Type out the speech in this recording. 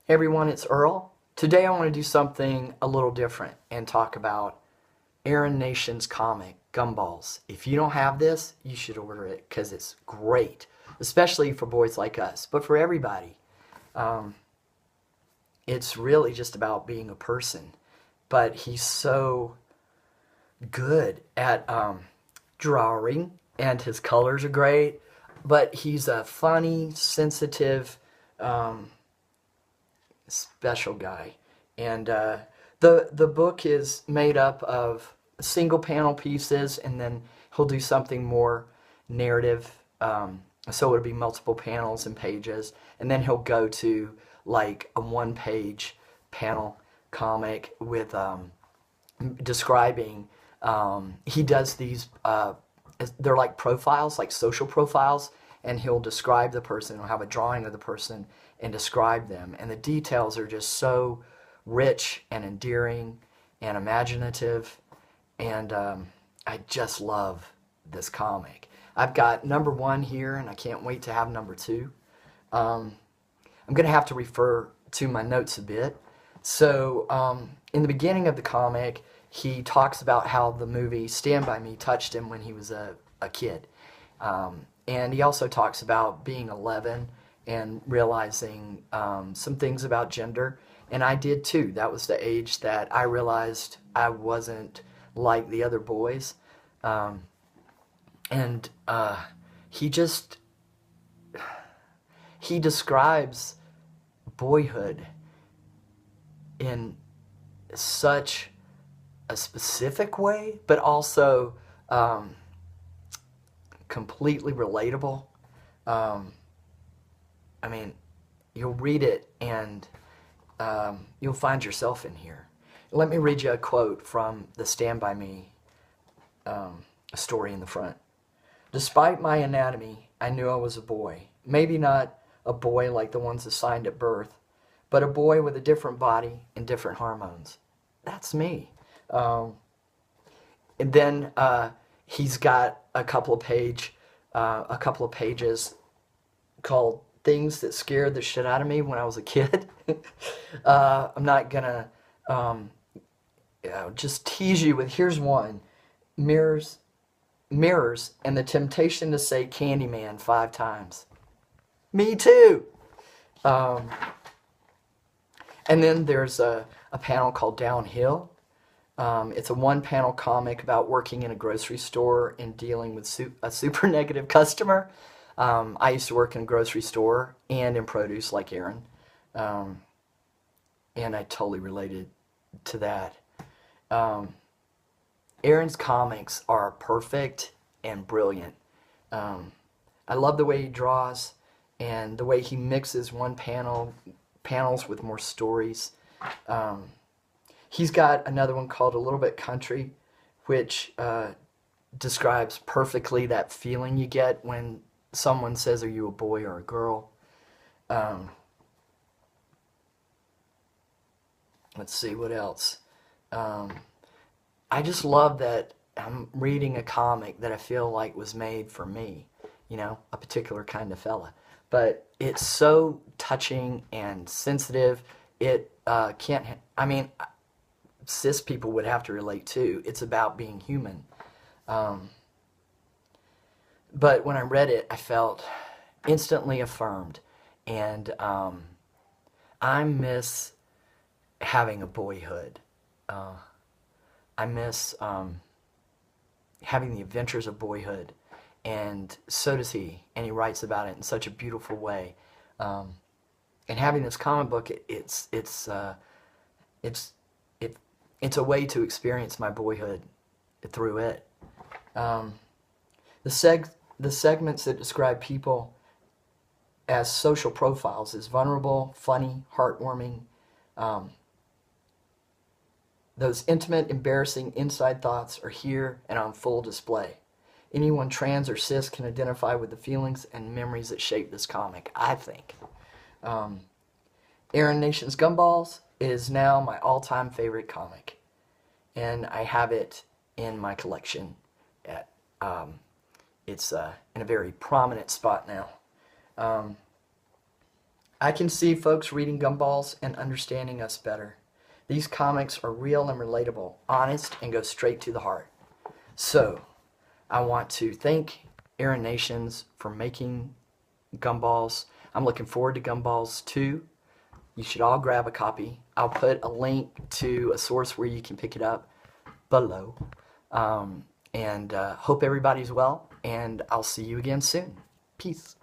Hey everyone, it's Earl. Today I want to do something a little different and talk about Erin Nation's comic, Gumballs. If you don't have this, you should order it because it's great, especially for boys like us, but for everybody. Um, it's really just about being a person, but he's so good at drawing, and his colors are great, but he's a funny, sensitive, um, special guy. And the book is made up of single panel pieces, and then he'll do something more narrative. So it'll be multiple panels and pages, and then he'll go to like a one-page panel comic with describing. He does these. They're like profiles, like social profiles, and he'll describe the person. He'll have a drawing of the person and describe them, and the details are just so rich and endearing and imaginative, and I just love this comic. I've got number one here, and I can't wait to have number two. I'm going to have to refer to my notes a bit. So in the beginning of the comic, he talks about how the movie Stand By Me touched him when he was a kid. And he also talks about being 11 and realizing some things about gender. And I did too. That was the age that I realized I wasn't like the other boys. And he just, he describes boyhood in such a specific way, but also completely relatable. I mean, you'll read it and you'll find yourself in here. Let me read you a quote from the Stand By Me story in the front. Despite my anatomy, I knew I was a boy. Maybe not a boy like the ones assigned at birth, but a boy with a different body and different hormones. That's me. And then he's got a couple of pages called "Things That Scared the Shit Out of Me When I Was a Kid." I'm not gonna just tease you with here's one: mirrors, and the temptation to say Candyman 5 times. Me too. Um, and then there's a panel called Downhill. It's a one-panel comic about working in a grocery store and dealing with a super negative customer. I used to work in a grocery store and in produce like Erin, and I totally related to that. Erin's comics are perfect and brilliant. I love the way he draws and the way he mixes panels with more stories. He's got another one called A Little Bit Country, which describes perfectly that feeling you get when someone says, "Are you a boy or a girl?" Let's see what else. I just love that I'm reading a comic that I feel like was made for me, a particular kind of fella. But it's so touching and sensitive. It can't, I mean, cis people would have to relate too. It's about being human. But when I read it, I felt instantly affirmed. And I miss having a boyhood. I miss having the adventures of boyhood, and so does he. And he writes about it in such a beautiful way. And having this comic book, it's a way to experience my boyhood through it. The segments that describe people as social profiles is vulnerable, funny, heartwarming. Those intimate, embarrassing inside thoughts are here and on full display. Anyone trans or cis can identify with the feelings and memories that shape this comic, I think. Erin Nation's Gumballs is now my all-time favorite comic, and I have it in my collection. It's in a very prominent spot now. I can see folks reading Gumballs and understanding us better. These comics are real and relatable, honest, and go straight to the heart. So, I want to thank Erin Nations for making Gumballs. I'm looking forward to Gumballs 2. You should all grab a copy. I'll put a link to a source where you can pick it up below. And hope everybody's well, and I'll see you again soon. Peace.